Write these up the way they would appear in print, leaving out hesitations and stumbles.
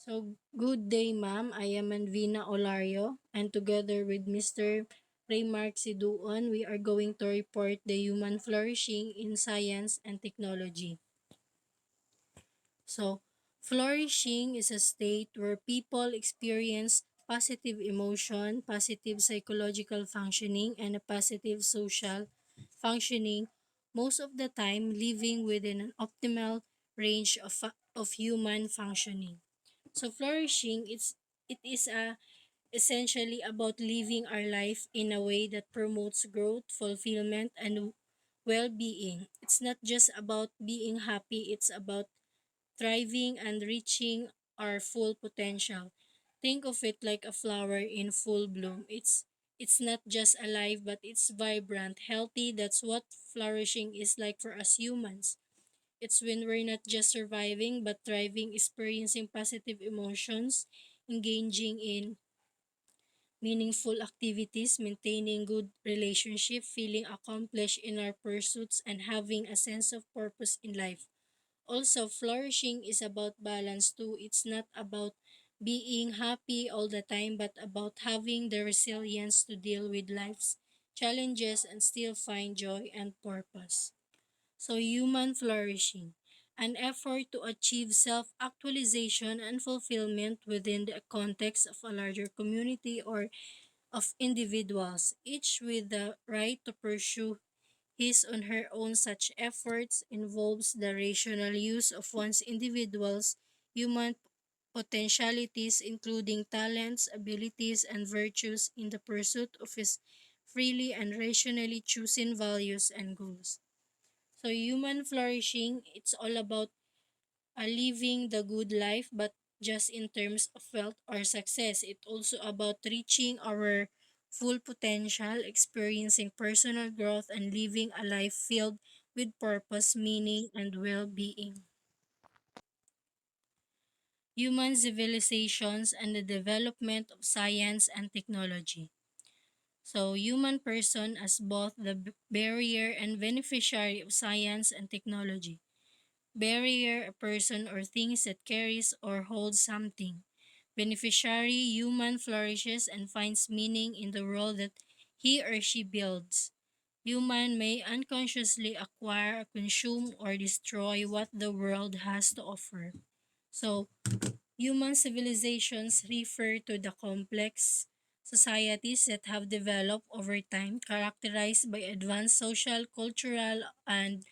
Good day, ma'am. I am Anvina Olario, and together with Mr. Raymark Siduon, we are going to report the human flourishing in science and technology. So, flourishing is a state where people experience positive emotion, positive psychological functioning, and a positive social functioning, most of the time living within an optimal range of human functioning. So flourishing it is essentially about living our life in a way that promotes growth, fulfillment, and well-being. It's not just about being happy, it's about thriving and reaching our full potential. Think of it like a flower in full bloom. It's not just alive but it's vibrant, healthy. That's what flourishing is like for us humans. It's when we're not just surviving but thriving, experiencing positive emotions, engaging in meaningful activities, maintaining good relationship, feeling accomplished in our pursuits, and having a sense of purpose in life. Also, flourishing is about balance too. It's not about being happy all the time, but about having the resilience to deal with life's challenges and still find joy and purpose. So, human flourishing, an effort to achieve self actualization and fulfillment within the context of a larger community or of individuals, each with the right to pursue his or her own. Such efforts involves the rational use of one's individual's human potentialities, including talents, abilities, and virtues in the pursuit of his freely and rationally choosing values and goals. So human flourishing, it's all about living the good life, but just in terms of wealth or success. It's also about reaching our full potential, experiencing personal growth, and living a life filled with purpose, meaning, and well-being. Human civilizations and the development of science and technology. So, human person as both the barrier and beneficiary of science and technology. Barrier, a person or things that carries or holds something. Beneficiary, human flourishes and finds meaning in the world that he or she builds. Human may unconsciously acquire, consume, or destroy what the world has to offer. So, human civilizations refer to the complex societies that have developed over time, characterized by advanced social, cultural, and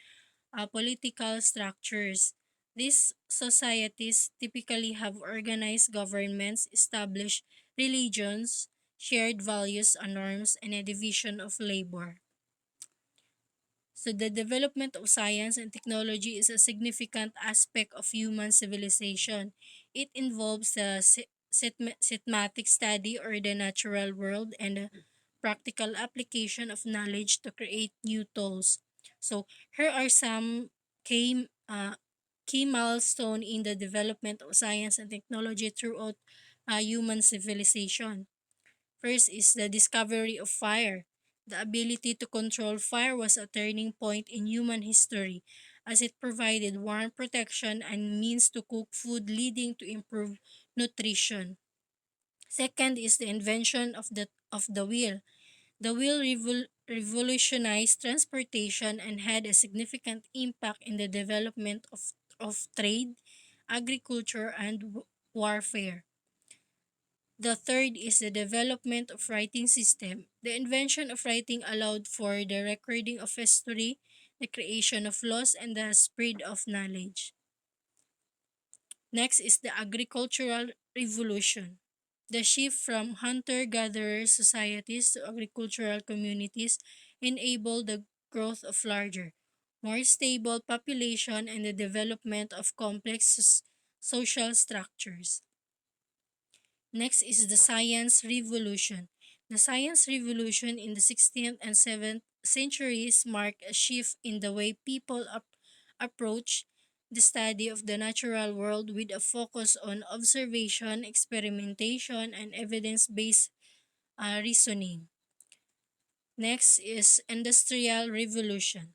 political structures. These societies typically have organized governments, established religions, shared values and norms, and a division of labor. So, the development of science and technology is a significant aspect of human civilization. It involves the systematic study or the natural world and the practical application of knowledge to create new tools. So, here are some key, uh, key milestones in the development of science and technology throughout human civilization. First is the discovery of fire. The ability to control fire was a turning point in human history as it provided warm protection and means to cook food leading to improved nutrition. Second is the invention of the wheel. The wheel revolutionized transportation and had a significant impact in the development of trade, agriculture, and warfare. The third is the development of writing system. The invention of writing allowed for the recording of history, the creation of laws, and the spread of knowledge. Next is the agricultural revolution. The shift from hunter-gatherer societies to agricultural communities enabled the growth of larger, more stable population and the development of complex social structures. Next is the science revolution. The science revolution in the 16th and 7th centuries marked a shift in the way people approach the study of the natural world with a focus on observation, experimentation, and evidence-based reasoning. Next is industrial revolution.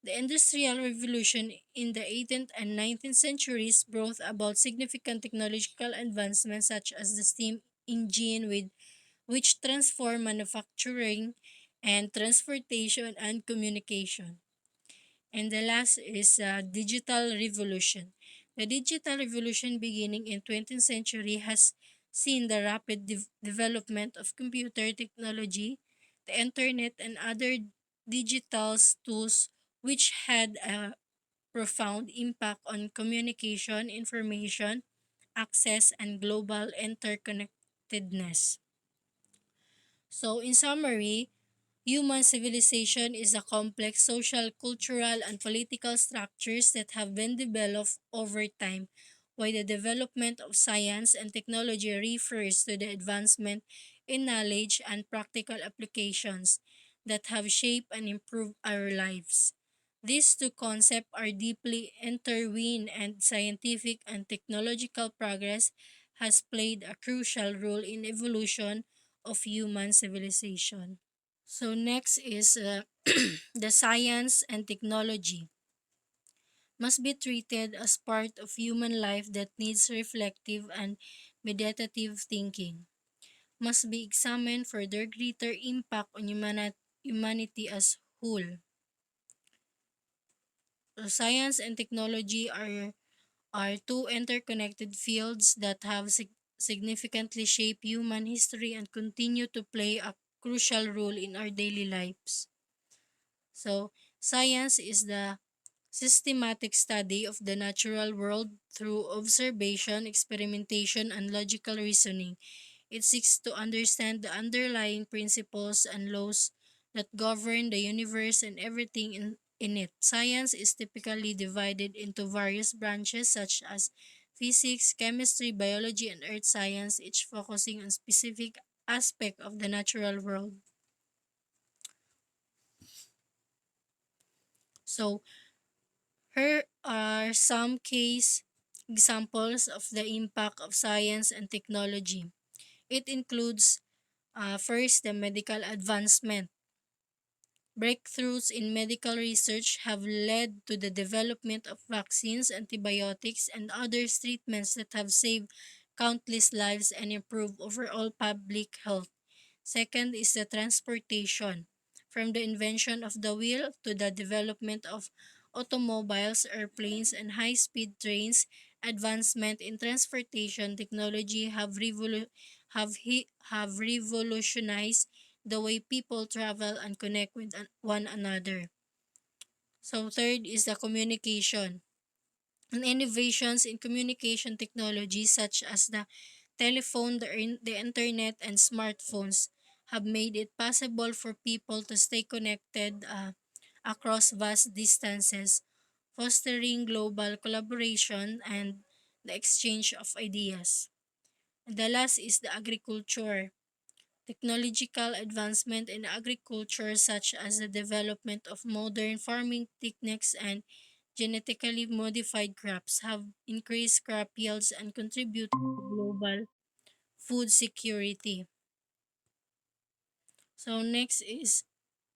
The Industrial Revolution in the 18th and 19th centuries brought about significant technological advancements such as the steam engine which transformed manufacturing and transportation and communication. And the last is digital revolution. The digital revolution beginning in 20th century has seen the rapid development of computer technology, the internet, and other digital tools which had a profound impact on communication, information, access, and global interconnectedness. So, in summary, human civilization is a complex social, cultural, and political structures that have been developed over time, while the development of science and technology refers to the advancement in knowledge and practical applications that have shaped and improved our lives. These two concepts are deeply intertwined, and scientific and technological progress has played a crucial role in evolution of human civilization. So next is the science and technology must be treated as part of human life that needs reflective and meditative thinking, must be examined for their greater impact on humanity as whole. So science and technology are two interconnected fields that have significantly shaped human history and continue to play a crucial role in our daily lives. So, science is the systematic study of the natural world through observation, experimentation, and logical reasoning. It seeks to understand the underlying principles and laws that govern the universe and everything in it. Science is typically divided into various branches such as physics, chemistry, biology, and earth science, each focusing on specific aspect of the natural world. So, here are some case examples of the impact of science and technology. It includes first, the medical advancement. Breakthroughs in medical research have led to the development of vaccines, antibiotics, and other treatments that have saved countless lives and improved overall public health. Second is the transportation. From the invention of the wheel to the development of automobiles, airplanes, and high-speed trains, advancement in transportation technology have revolutionized the way people travel and connect with one another. So third is the communication. And innovations in communication technology such as the telephone, the internet, and smartphones have made it possible for people to stay connected across vast distances, fostering global collaboration and the exchange of ideas. And the last is the agriculture. Technological advancement in agriculture, such as the development of modern farming techniques and genetically modified crops, have increased crop yields and contributed to global food security. So next is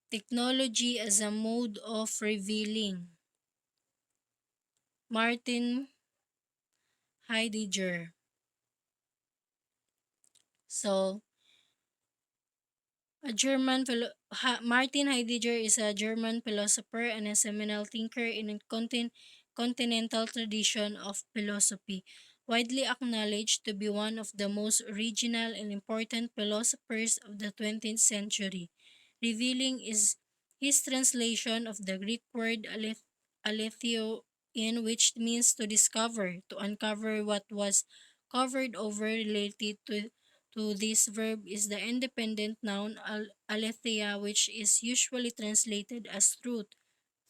technology as a mode of revealing. Martin Heidegger. So Martin Heidegger is a German philosopher and a seminal thinker in a continental tradition of philosophy, widely acknowledged to be one of the most original and important philosophers of the 20th century. Revealing is his translation of the Greek word aletheo, in which means to discover, to uncover what was covered over. Related to this verb is the independent noun aletheia, which is usually translated as truth,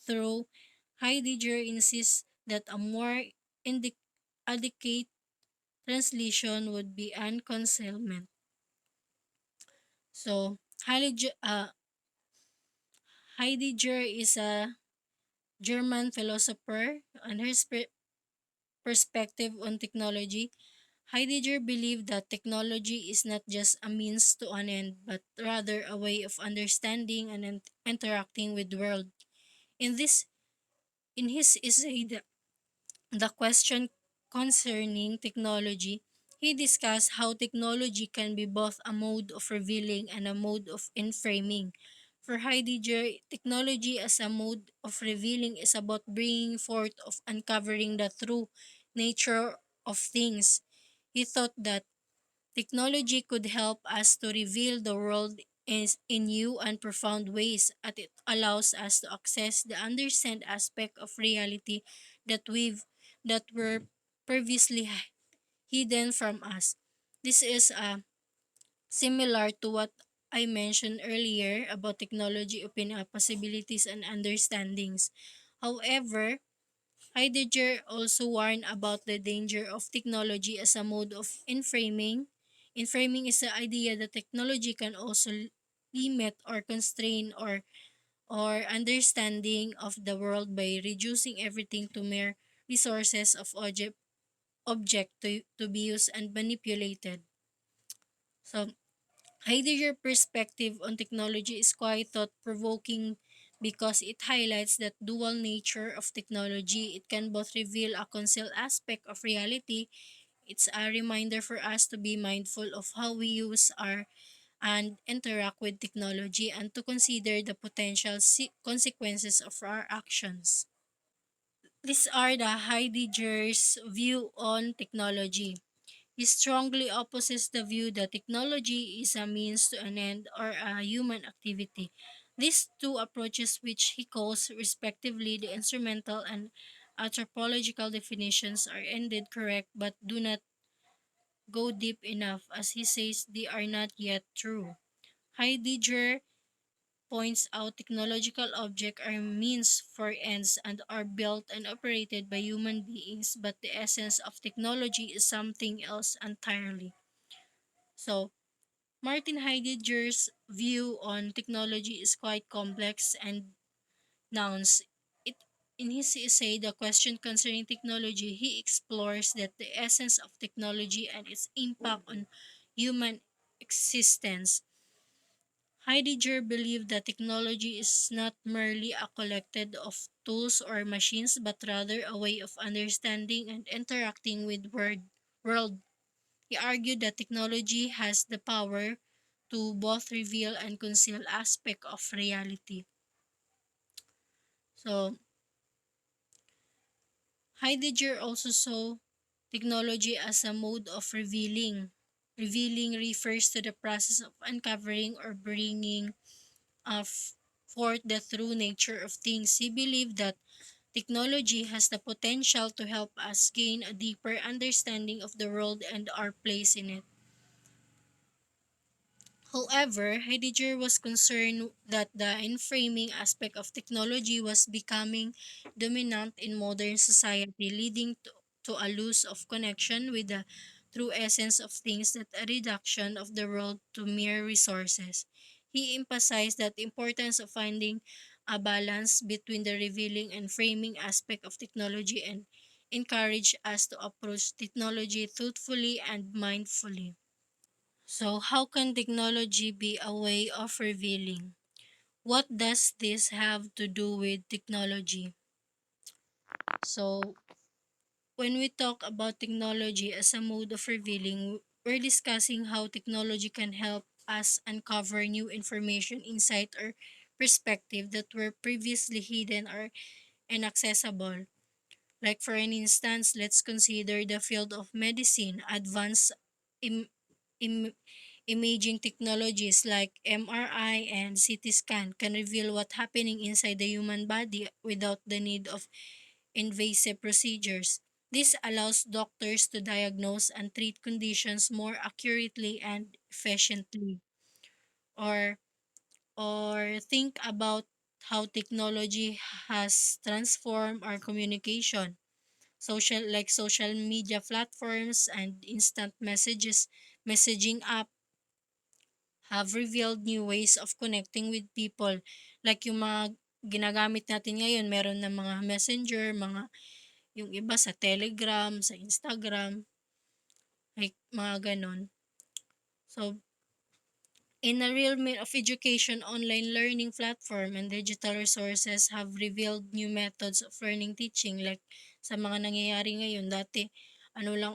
though Heidegger insists that a more adequate translation would be unconcealment. So, Heidegger is a German philosopher, and her perspective on technology. Heidegger believed that technology is not just a means to an end, but rather a way of understanding and interacting with the world. In this In his essay, the question concerning technology, he discussed how technology can be both a mode of revealing and a mode of inframing. For Heidegger, technology as a mode of revealing is about bringing forth of uncovering the true nature of things. He thought that technology could help us to reveal the world in new and profound ways, as it allows us to access the understand aspect of reality that that were previously hidden from us. This is similar to what I mentioned earlier about technology opening up possibilities and understandings. However, Heidegger also warned about the danger of technology as a mode of inframing. Inframing is the idea that technology can also limit or constrain or understanding of the world by reducing everything to mere resources of object to be used and manipulated. So Heidegger's perspective on technology is quite thought-provoking because it highlights that dual nature of technology. It can both reveal a concealed aspect of reality. It's a reminder for us to be mindful of how we use our and interact with technology and to consider the potential consequences of our actions. These are the Heidegger's view on technology. He strongly opposes the view that technology is a means to an end or a human activity. These two approaches, which he calls respectively the instrumental and anthropological definitions, are indeed correct but do not go deep enough. As he says, they are not yet true. Heidegger points out technological objects are means for ends and are built and operated by human beings, but the essence of technology is something else entirely. So, Martin Heidegger's view on technology is quite complex and nouns. It, in his essay, The Question Concerning Technology, he explores that the essence of technology and its impact on human existence. Heidegger believed that technology is not merely a collection of tools or machines, but rather a way of understanding and interacting with world. He argued that technology has the power to both reveal and conceal aspects of reality. So, Heidegger also saw technology as a mode of revealing. Revealing refers to the process of uncovering or bringing forth the true nature of things. He believed that technology has the potential to help us gain a deeper understanding of the world and our place in it. However, Heidegger was concerned that the inframing aspect of technology was becoming dominant in modern society, leading to a loss of connection with the true essence of things, that a reduction of the world to mere resources. He emphasized that the importance of finding a balance between the revealing and framing aspect of technology and encouraged us to approach technology thoughtfully and mindfully. So, how can technology be a way of revealing? What does this have to do with technology? So, when we talk about technology as a mode of revealing, we're discussing how technology can help us uncover new information, insight, or perspective that were previously hidden or inaccessible. Like for an instance, let's consider the field of medicine. Advanced im- im- imaging technologies like MRI and CT scan can reveal what's happening inside the human body without the need of invasive procedures. This allows doctors to diagnose and treat conditions more accurately and efficiently. Or think about how technology has transformed our communication. Social media platforms and instant messaging app have revealed new ways of connecting with people. Like yung mga ginagamit natin ngayon, meron na mga messenger, yung iba sa Telegram, sa Instagram, like mga ganon. So, In a realm of education, online learning platform and digital resources have revealed new methods of learning teaching like sa mga nangyayari ngayon. Dati, ano lang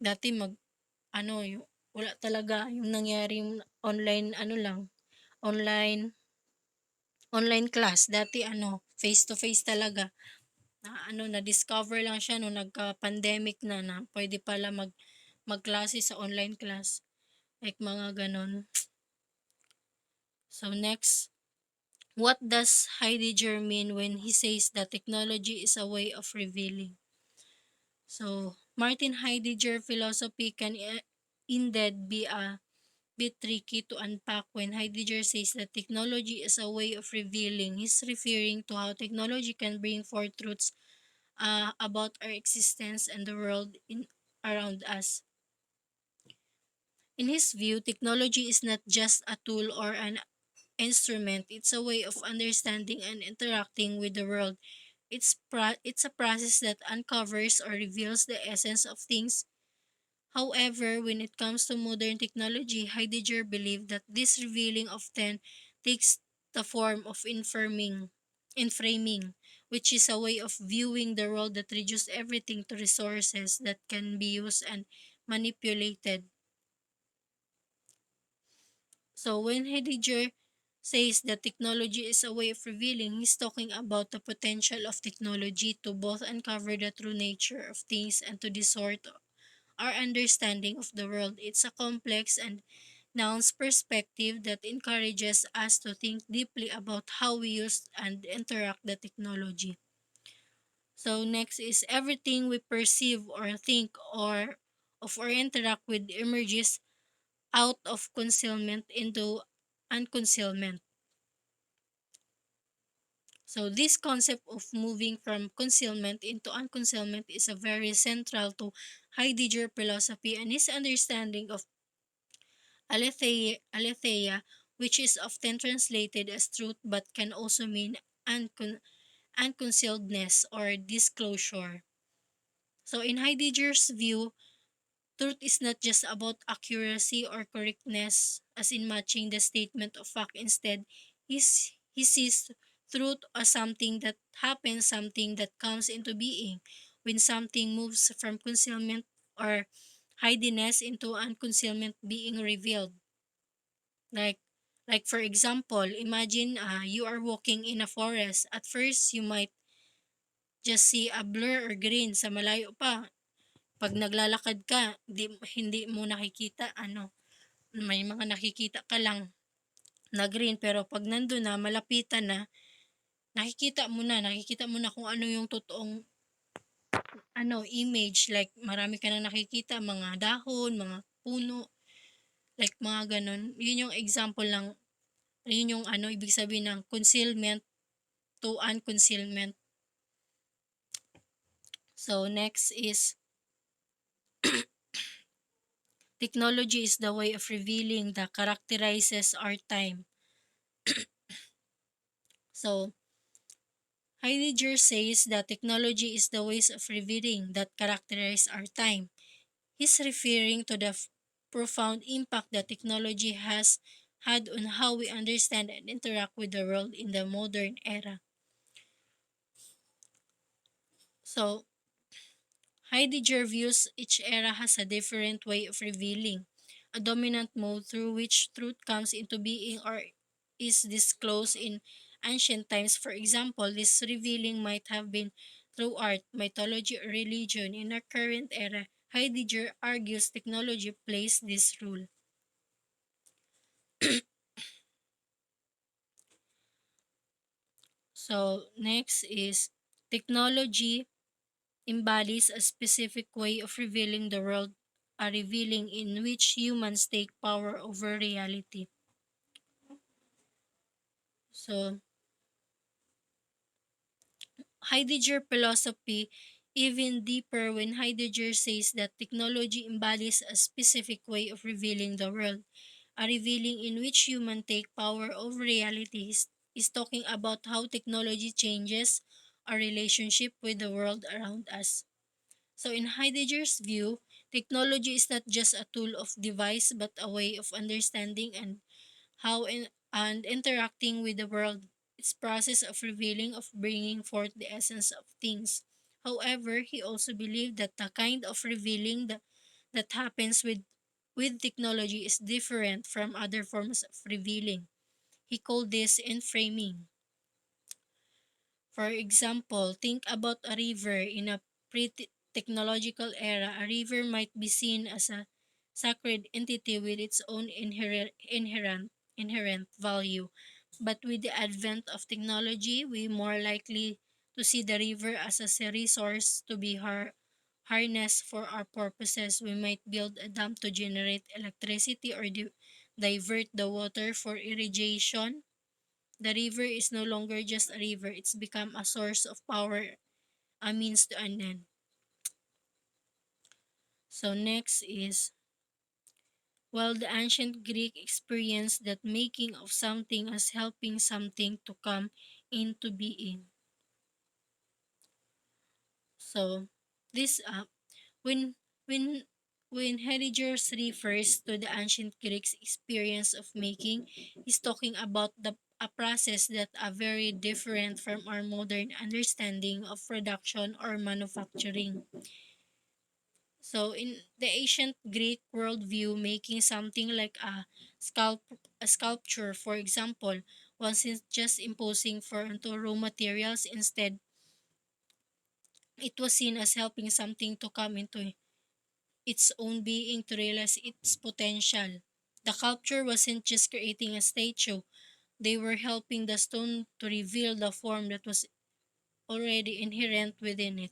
dati wala talaga yung nangyari yung online, online, online class. Dati face to face talaga. Na-discover lang siya nung nagka-pandemic na pwede pala magklase sa online class. Like mga ganon. So next, what does Heidegger mean when he says that technology is a way of revealing? So, Martin Heidegger philosophy can indeed be a bit tricky to unpack. When Heidegger says that technology is a way of revealing, he's referring to how technology can bring forth truths about our existence and the world around us. In his view, technology is not just a tool or an instrument, it's a way of understanding and interacting with the world. It's a process that uncovers or reveals the essence of things. However, when it comes to modern technology, Heidegger believed that this revealing often takes the form of inframing, which is a way of viewing the world that reduces everything to resources that can be used and manipulated. So when Heidegger says that technology is a way of revealing, he's talking about the potential of technology to both uncover the true nature of things and to distort our understanding of the world. It's a complex and nuanced perspective that encourages us to think deeply about how we use and interact the technology. So next is everything we perceive or think or interact with emerges out of concealment into unconcealment. So this concept of moving from concealment into unconcealment is a very central to Heidegger philosophy and his understanding of aletheia, which is often translated as truth but can also mean unconcealedness or disclosure. So in Heidegger's view, truth is not just about accuracy or correctness, as in matching the statement of fact. Instead, he sees truth as something that happens, something that comes into being when something moves from concealment or hidiness into unconcealment being revealed. Like, like for example, imagine you are walking in a forest. At first, you might just see a blur or green sa malayo pa. Pag naglalakad ka, hindi mo nakikita may mga nakikita ka lang na green pero pag nandun na malapitan na nakikita mo na kung ano yung totoong image, like marami ka na nakikita mga dahon, mga puno, like mga ganun. Yun yung example lang, yun yung ibig sabihin ng concealment to unconcealment. So next is technology is the way of revealing that characterizes our time. So Heidegger says that technology is the ways of revealing that characterize our time. He's referring to the profound impact that technology has had on how we understand and interact with the world in the modern era. So, Heidegger views each era has a different way of revealing, a dominant mode through which truth comes into being or is disclosed in ancient times. For example, this revealing might have been through art, mythology, or religion. In our current era, Heidegger argues technology plays this role. So, next is technology embodies a specific way of revealing the world, a revealing in which humans take power over reality. So, Heidegger philosophy even deeper when Heidegger says that technology embodies a specific way of revealing the world, a revealing in which humans take power over reality. Is talking about how technology changes our relationship with the world around us. So in Heidegger's view, Technology is not just a tool of device but a way of understanding and interacting with the world. It's process of revealing, of bringing forth the essence of things. However, he also believed that the kind of revealing that happens with technology is different from other forms of revealing. He called this inframing. For example, think about a river in a pre-technological era. A river might be seen as a sacred entity with its own inherent value. But with the advent of technology, we more likely to see the river as a resource to be harnessed for our purposes. We might build a dam to generate electricity or divert the water for irrigation. The river is no longer just a river, it's become a source of power, a means to an end. So next is, while the ancient Greek experienced that making of something as helping something to come into being. So this when when when Heidegger refers to the ancient Greeks experience of making, he's talking about a process that are very different from our modern understanding of production or manufacturing. So in the ancient Greek worldview, making something like a sculpture, for example, wasn't just imposing for onto raw materials. Instead, it was seen as helping something to come into its own being, to realize its potential. The sculpture wasn't just creating a statue, they were helping the stone to reveal the form that was already inherent within it.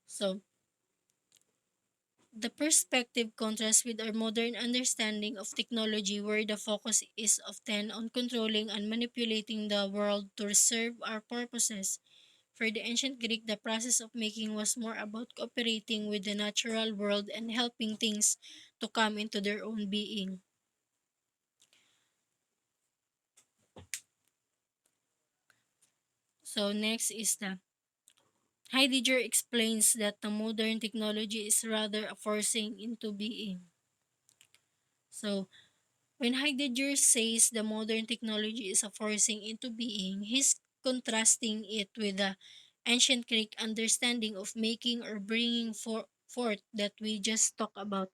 So, the perspective contrasts with our modern understanding of technology, where the focus is often on controlling and manipulating the world to serve our purposes. For the ancient Greek, the process of making was more about cooperating with the natural world and helping things to come into their own being. So next is the Heidegger explains that the modern technology is rather a forcing into being. So when Heidegger says the modern technology is a forcing into being, he's contrasting it with the ancient Greek understanding of making or bringing forth that we just talked about.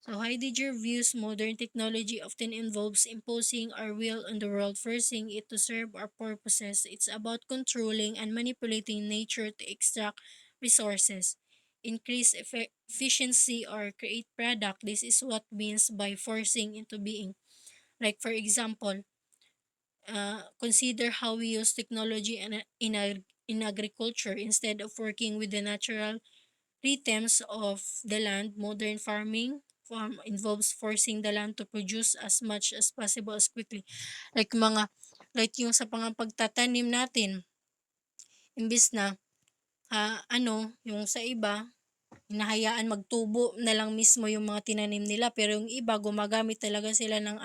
So Heidegger views modern technology often involves imposing our will on the world, forcing it to serve our purposes. It's about controlling and manipulating nature to extract resources, increase efficiency, or create product. This is what means by forcing into being. Like for example, consider how we use technology in agriculture. Instead of working with the natural rhythms of the land. Modern farm involves forcing the land to produce as much as possible as quickly. Like mga like yung sa pagtatanim natin, imbis na yung sa iba hinahayaan magtubo na lang mismo yung mga tinanim nila, pero yung iba gumagamit talaga sila ng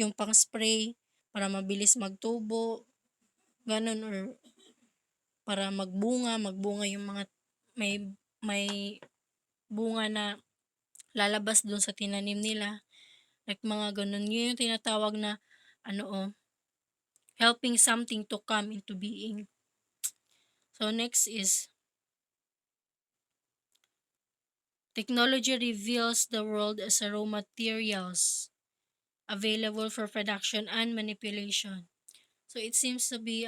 yung pang-spray para mabilis magtubo, ganun, or para magbunga yung mga may bunga na lalabas dun sa tinanim nila. Like mga ganun. Yun yung tinatawag na ano helping something to come into being. So next is technology reveals the world as a raw materials available for production and manipulation. So it seems to be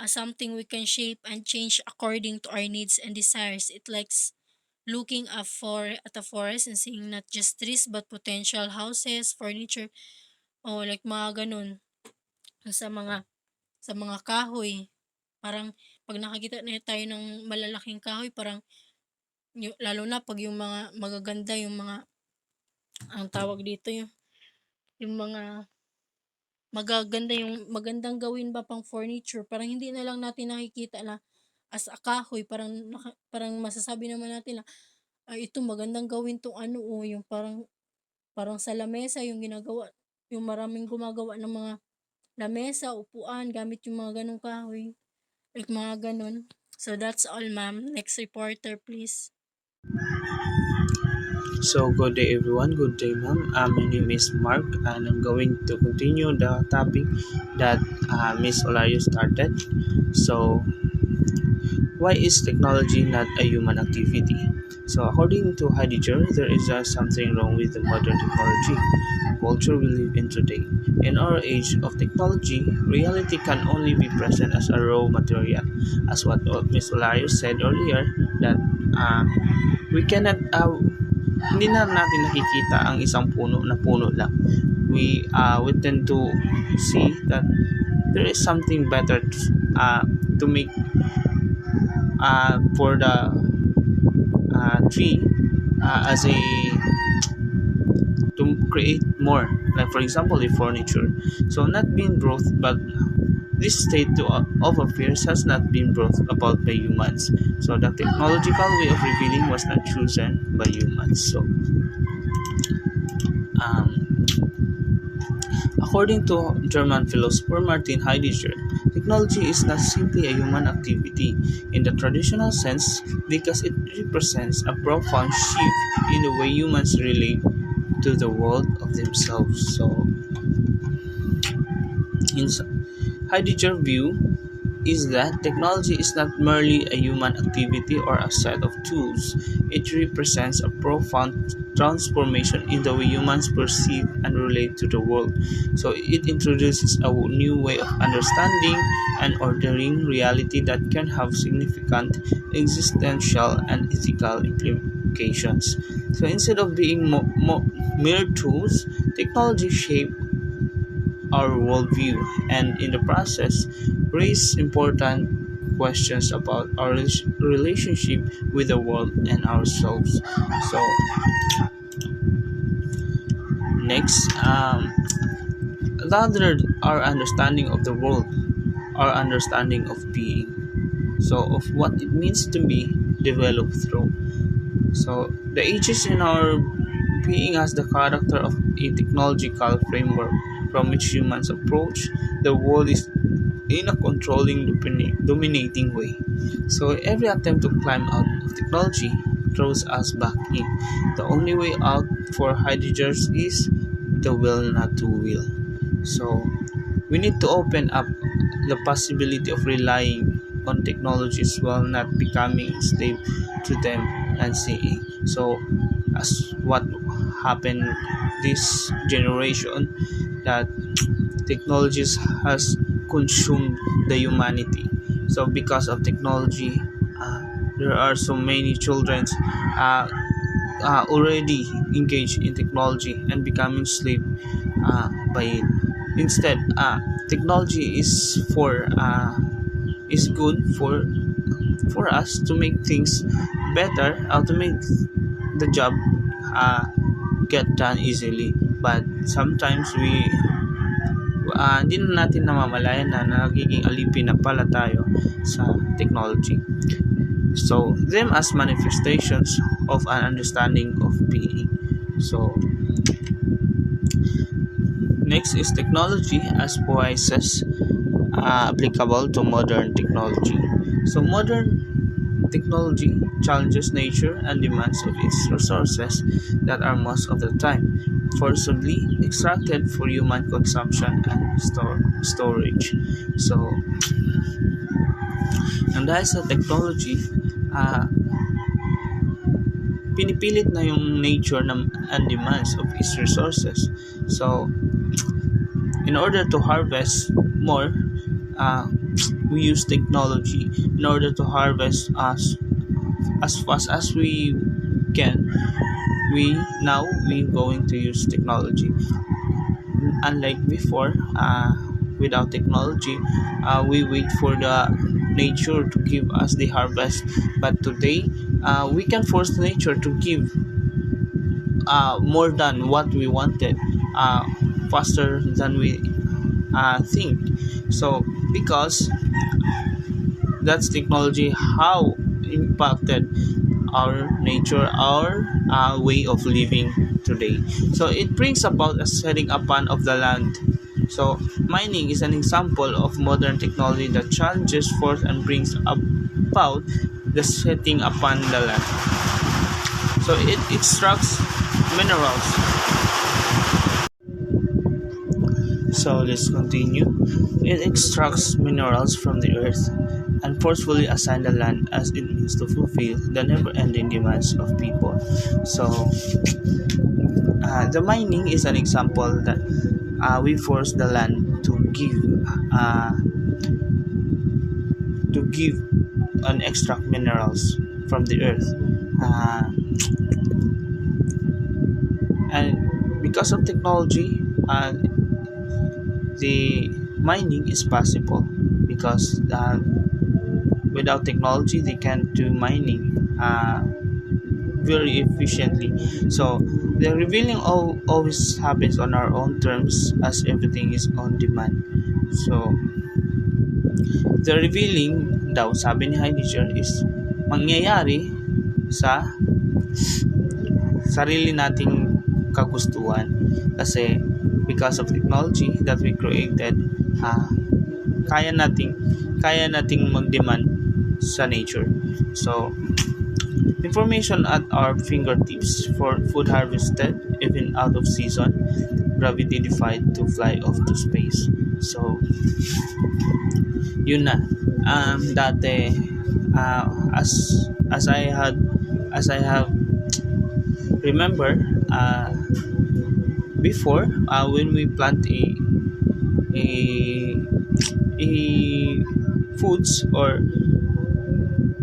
something we can shape and change according to our needs and desires. It likes looking at a forest and seeing not just trees but potential houses, furniture, o like mga ganun. Sa mga kahoy, parang 'pag nakakita na tayo ng malalaking kahoy, parang lalo na 'pag yung mga magaganda yung mga anong tawag dito, yung mga magandang gawin ba pang furniture, parang hindi na lang natin nakikita na as a kahoy, parang masasabi naman natin na, "Ay, ito magandang gawin 'tong yung parang parang sa lamesa yung ginagawa, yung maraming gumagawa ng mga lamesa, upuan gamit yung mga gano'ng kahoy." Like mga gano'n. So that's all, ma'am. Next reporter, please. So, good day everyone. Good day, ma'am. My name is Mark, and I'm going to continue the topic that Miss Olario started. So, why is technology not a human activity? So, according to Heidegger, there is something wrong with the modern technology culture we live in today. In our age of technology, reality can only be present as a raw material, as what Miss Olario said earlier, that uh, we cannot hindi na natin nakikita ang isang puno na puno lang. We tend to see that there is something better to make for the tree as a to create more, like for example a furniture, so not being brought, but this state of affairs has not been brought about by humans, so the technological way of revealing was not chosen by humans. So um, according to German philosopher Martin Heidegger, technology is not simply a human activity in the traditional sense because it represents a profound shift in the way humans relate to the world of themselves. So, in Heidegger's view, is that technology is not merely a human activity or a set of tools. It represents a profound transformation in the way humans perceive and relate to the world. So it introduces a new way of understanding and ordering reality that can have significant existential and ethical implications. So instead of being mere tools, technology shape our worldview, and in the process raise important questions about our relationship with the world and ourselves. So next, the other our understanding of the world, our understanding of being, so of what it means to be developed through. So the ages in our being has the character of a technological framework from which humans approach the world is in a controlling, dominating way. So every attempt to climb out of technology throws us back in. The only way out for Heidegger is the will not to will. So we need to open up the possibility of relying on technologies while not becoming slave to them and seeing. So as what happened this generation, that technologies has consumed the humanity. So because of technology, there are so many children uh, already engaged in technology and becoming slave by it. Instead, technology is good for us to make things better, to make the job uh, get done easily. But sometimes hindi na natin namamalayan na nagiging alipin na pala tayo sa technology. So, them as manifestations of an understanding of being. So, next is technology as poiesis applicable to modern technology. So, modern technology challenges nature and demands of its resources that are most of the time forcibly extracted for human consumption and storage. So, ang dahil sa technology, ah, pinipilit na yung nature and demands of its resources. So, in order to harvest more, uh, we use technology in order to harvest as fast as we can. We going to use technology. Unlike before, without technology, we wait for the nature to give us the harvest. But today, we can force nature to give more than what we wanted, faster than we think. So because that's technology, how impacted our nature, our way of living today. So it brings about a setting upon of the land. So mining is an example of modern technology that challenges forth and brings up about the setting upon the land. So it extracts minerals. So let's continue. It extracts minerals from the earth and forcefully assign the land as it means to fulfill the never-ending demands of people. So the mining is an example that we force the land uh, to give and extract minerals from the earth. Uh, and because of technology, the mining is possible because without technology they can't do mining very efficiently. So the revealing always happens on our own terms as everything is on demand. So the revealing daw, sabi ni Heidegger, is mangyayari sa sarili nating kagustuhan kasi because of technology that we created, uh, kaya nating kaya nating mag-demand sa nature. So information at our fingertips for food harvested even out of season, gravity defied to fly off to space. So yun na. Dati uh, as I have remember, before, when we plant a a foods or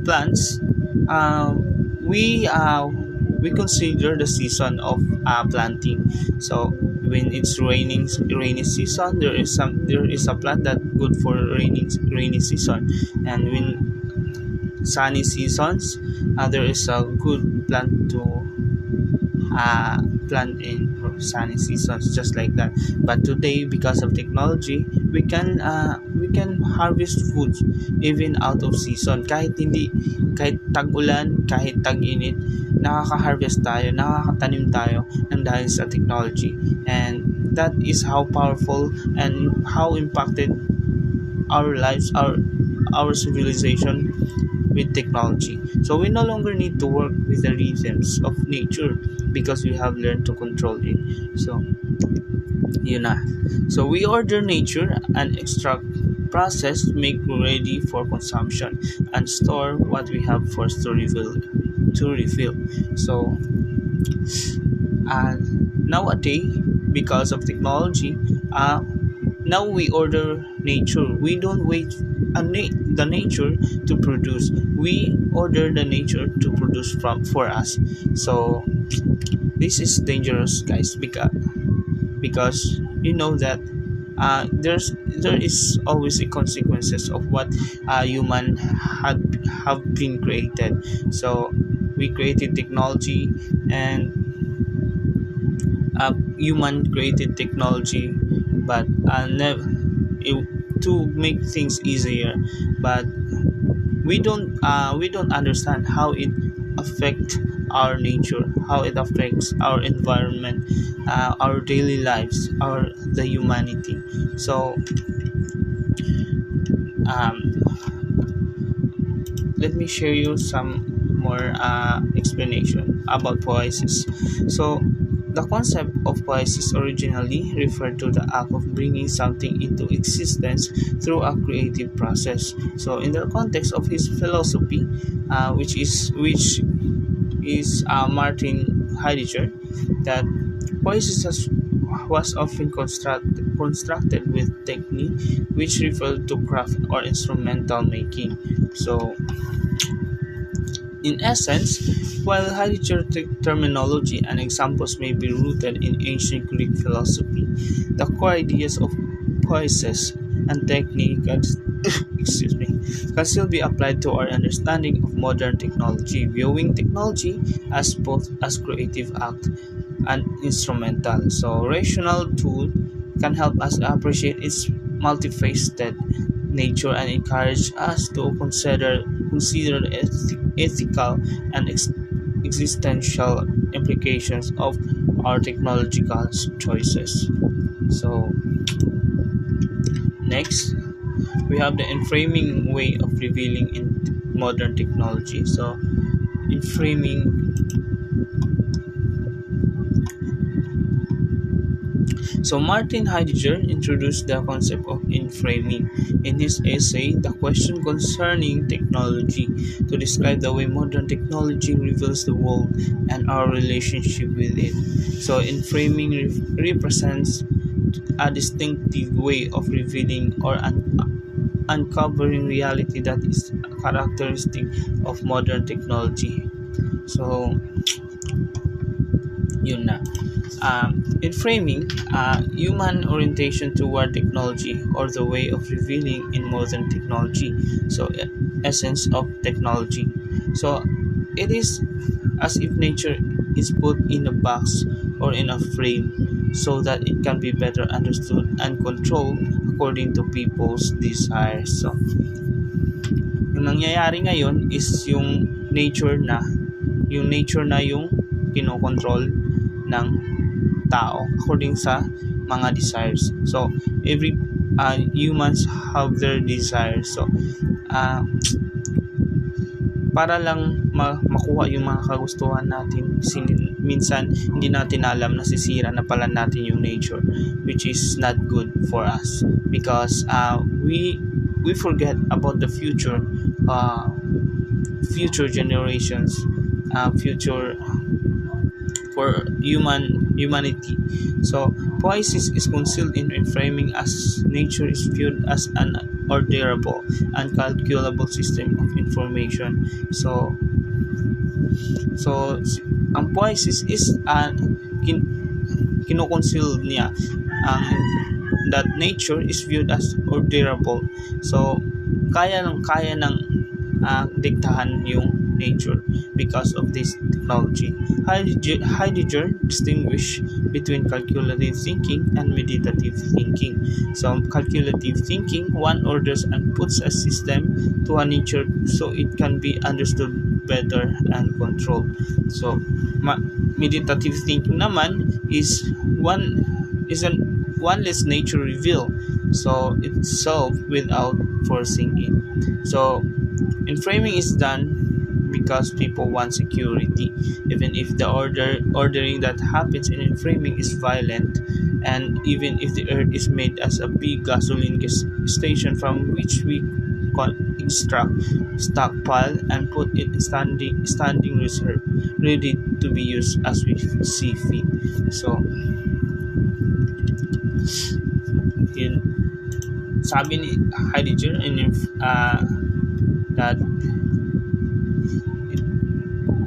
plants, we consider the season of planting. So when it's rainy season, there is a plant that good for rainy season, and when sunny seasons, there is a good plant to plant in sunny seasons, just like that. But today, because of technology, we can harvest foods even out of season, kahit tag-ulan, kahit tag-init, nakaka-harvest tayo, nakakatanim tayo ng dahil sa technology. And that is how powerful and how impacted our lives, our civilization with technology. So we no longer need to work with the rhythms of nature because we have learned to control it. So yun na. So we order nature and extract, process, make ready for consumption, and store what we have forced to refill. So nowadays, because of technology, now we order nature. We don't wait the nature to produce. We order the nature to produce for us. So this is dangerous, guys, because you know that there is always a consequences of what human have been created. So we created technology, and human created technology, but to make things easier, but we don't understand how it affect our nature, how it affects our environment, our daily lives, the humanity. So um, let me share you some more explanation about poiesis. So the concept of poiesis originally referred to the act of bringing something into existence through a creative process. So in the context of his philosophy, which is Martin Heidegger, that poiesis was often constructed with technique which referred to craft or instrumental making. So in essence, while Heidegger terminology and examples may be rooted in ancient Greek philosophy, the core ideas of poiesis and technique excuse me, can still be applied to our understanding of modern technology, viewing technology as both as creative act and instrumental. So rational tool can help us appreciate its multifaceted nature and encourage us to consider the ethical and existential implications of our technological choices. So next, we have the enframing way of revealing in modern technology. So in framing, so Martin Heidegger introduced the concept of inframing in his essay The Question Concerning Technology to describe the way modern technology reveals the world and our relationship with it. So inframing represents a distinctive way of revealing or uncovering reality that is characteristic of modern technology. So yun na. In framing, human orientation toward technology or the way of revealing in modern technology. So, essence of technology. So, it is as if nature is put in a box or in a frame so that it can be better understood and controlled according to people's desires. So, yung nangyayari ngayon is yung nature na yung kinokontrol ng tao according sa mga desires. So every humans have their desires. So uh, para lang makuha yung mga kagustuhan natin, minsan hindi natin alam, nasisira na pala natin yung nature, which is not good for us because we forget about the future generations, future for humanity. So poiesis is concealed in reframing as nature is viewed as an orderable, uncalculable system of information. So ang poiesis is kinoconceal niya ang that nature is viewed as orderable. So kaya ng diktahan yung nature because of this technology. Heidegger distinguished between calculative thinking and meditative thinking. So calculative thinking, one orders and puts a system to a nature so it can be understood better and controlled. So meditative thinking naman is one less nature reveal, so itself without forcing it. So inframing is done because people want security, even if the ordering that happens in inframing is violent, and even if the earth is made as a big gasoline station from which we extract, stockpile, and put it standing reserve, ready to be used as we see fit. So yun, sabi ni Heidegger that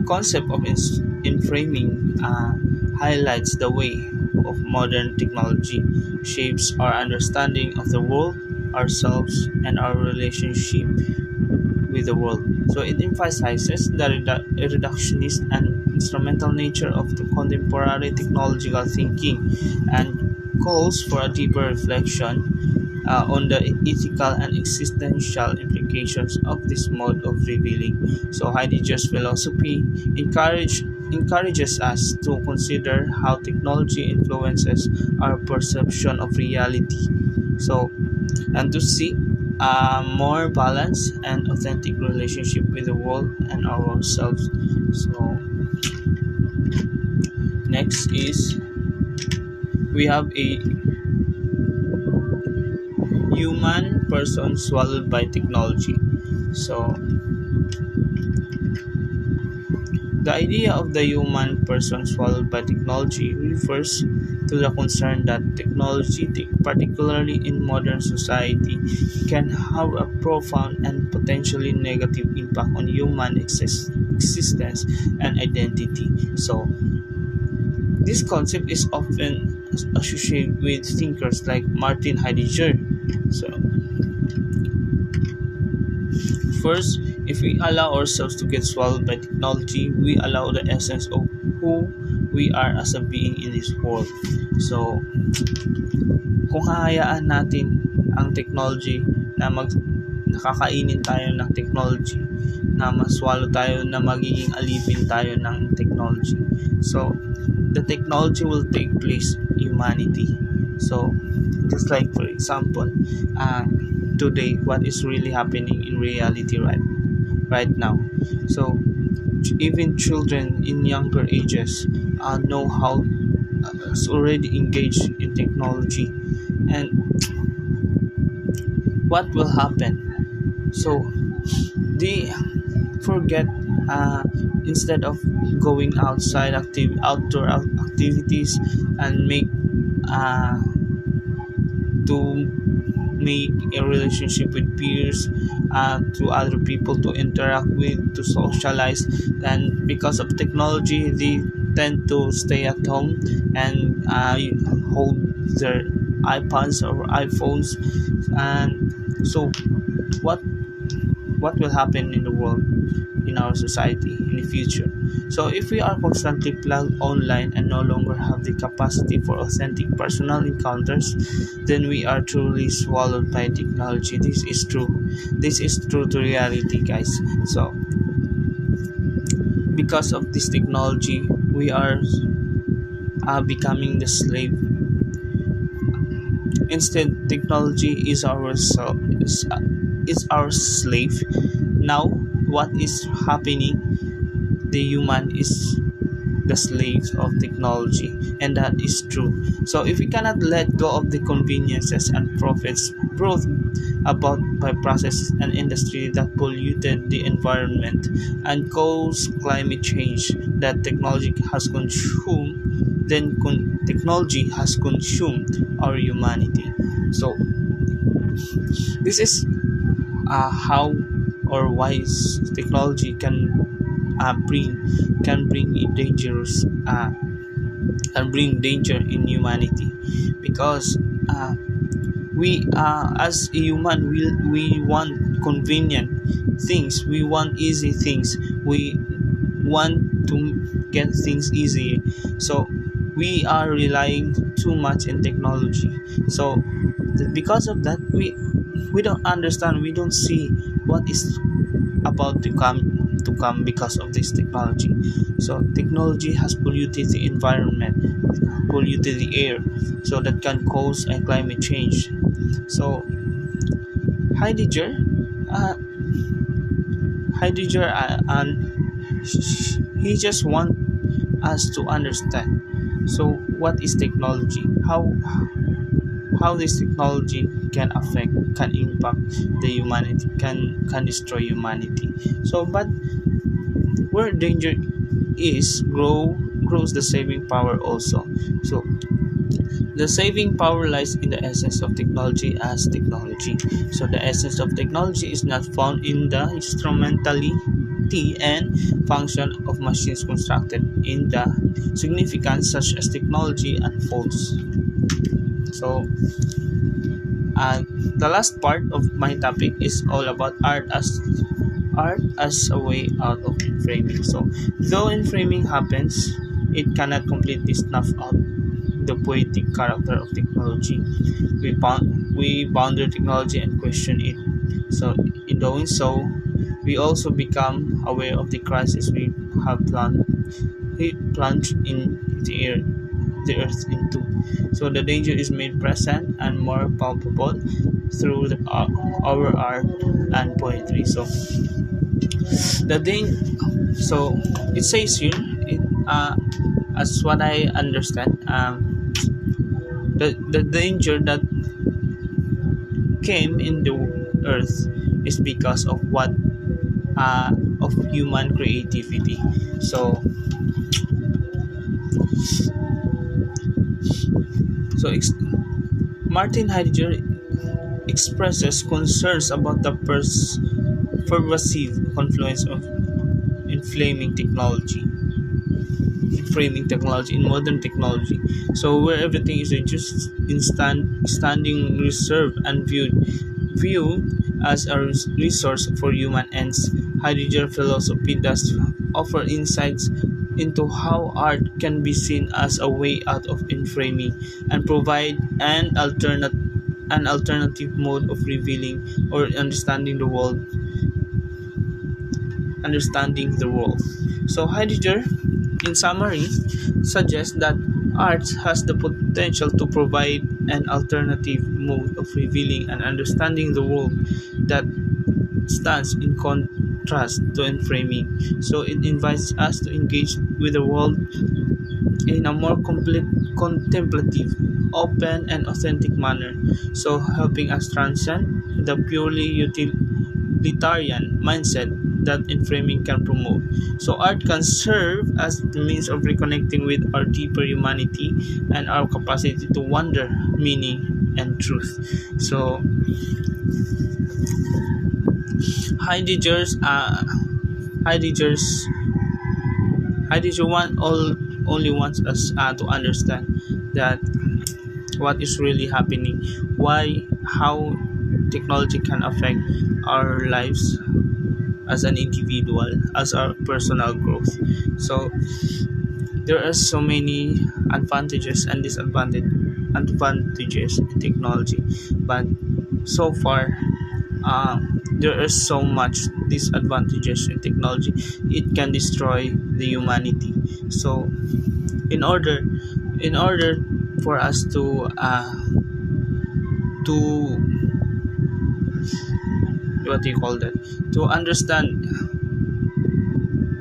concept of inframing highlights the way of modern technology shapes our understanding of the world, ourselves, and our relationship with the world. So it emphasizes the reductionist and instrumental nature of the contemporary technological thinking and calls for a deeper reflection on the ethical and existential implications of this mode of revealing. So Heidegger's philosophy encourages us to consider how technology influences our perception of reality. So, and to seek a more balanced and authentic relationship with the world and ourselves. So, next is we have a human person swallowed by technology. So, the idea of the human person swallowed by technology refers to the concern that technology, particularly in modern society, can have a profound and potentially negative impact on human existence and identity. So, this concept is often associated with thinkers like Martin Heidegger. So, first, if we allow ourselves to get swallowed by technology, we allow the essence of who we are as a being in this world. So, kung hahayaan natin ang technology na nakakainin tayo ng technology, na maswallow tayo, na magiging alipin tayo ng technology. So, the technology will take place humanity. So, just like for example, today, what is really happening in reality right now. So even children in younger ages know how is already engaged in technology, and what will happen? So they forget, uh, instead of going outside outdoor activities and uh, to make a relationship with peers, to other people to interact with, to socialize. And because of technology, they tend to stay at home and hold their iPads or iPhones. And so what what will happen in the world, in our society in the future? So if we are constantly plugged online and no longer have the capacity for authentic personal encounters, then we are truly swallowed by technology. This is true. This is true to reality, guys. So because of this technology, we are becoming the slave. Instead, technology is our slave. Now, what is happening? The human is the slaves of technology, and that is true. So if we cannot let go of the conveniences and profits brought about by processes and industry that polluted the environment and caused climate change that technology has consumed, then technology has consumed our humanity. So this is how or why technology can bring a dangerous can bring danger in humanity, because we as a human, we want convenient things, we want easy things, we want to get things easy. So we are relying too much in technology. So because of that, we don't understand, we don't see what is about to come because of this technology. So technology has polluted the environment, polluted the air, so that can cause a climate change. So Heidegger, uh, and he just want us to understand. So what is technology? How this technology can impact the humanity, can destroy humanity. So but where danger is grows the saving power also. So the saving power lies in the essence of technology as technology. So the essence of technology is not found in the instrumentality and function of machines constructed in the significance such as technology unfolds. So the last part of my topic is all about art as a way out of framing. So though framing happens, it cannot completely snuff out the poetic character of technology. We ponder technology and question it. So in doing so, we also become aware of the crisis have plunged in the earth into. So the danger is made present and more palpable through our art and poetry. So the thing, so it says here, as what I understand, the danger that came in the earth is because of what of human creativity. So so Martin Heidegger expresses concerns about the pervasive confluence of inflaming technology framing technology in modern technology. So where everything is just standing reserved and viewed as a resource for human ends. Heidegger philosophy does offer insights into how art can be seen as a way out of inframing and provide an alternative mode of revealing or understanding the world. So Heidegger, in summary, suggests that art has the potential to provide an alternative mode of revealing and understanding the world that stands contrast to enframing. So it invites us to engage with the world in a more complete, contemplative, open, and authentic manner. So helping us transcend the purely utilitarian mindset that enframing can promote. So art can serve as the means of reconnecting with our deeper humanity and our capacity to wonder, meaning, and truth. So Heideggers, Heideggers, Heidegger only wants us to understand that what is really happening, why, how technology can affect our lives as an individual, as our personal growth. So there are so many advantages and disadvantages in technology, but so far there are so much disadvantages in technology. It can destroy the humanity. So in order in order for us to what do you call that, to understand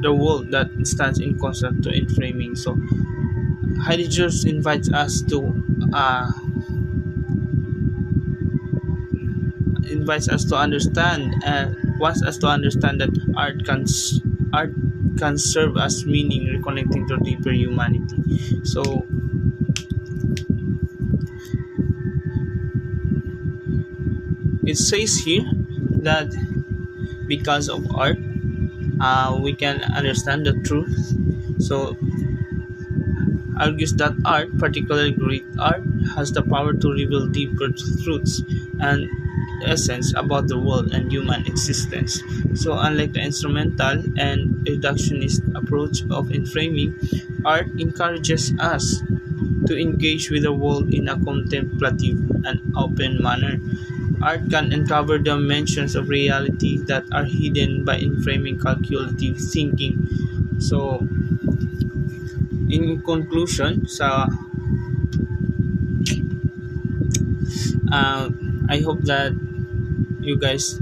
the world that stands in constant to inframing. So Heidegger uh, invites us to understand and wants us to understand that art can serve as meaning, reconnecting to deeper humanity. So it says here that because of art, we can understand the truth. So argues that art, particularly great art, has the power to reveal deeper truths and essence about the world and human existence. So, unlike the instrumental and reductionist approach of enframing, art encourages us to engage with the world in a contemplative and open manner. Art can uncover dimensions of reality that are hidden by enframing calculative thinking. So, in conclusion, I hope that you guys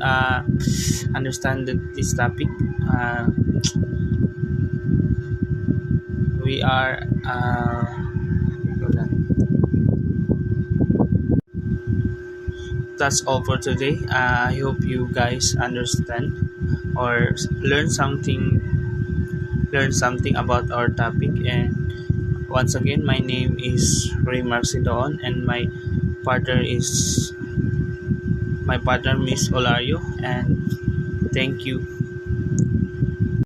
understand this topic. We are that's all for today. I hope you guys understand or learn something about our topic. And once again, my name is Ray Marcidon, and my partner Miss Olario. And thank you.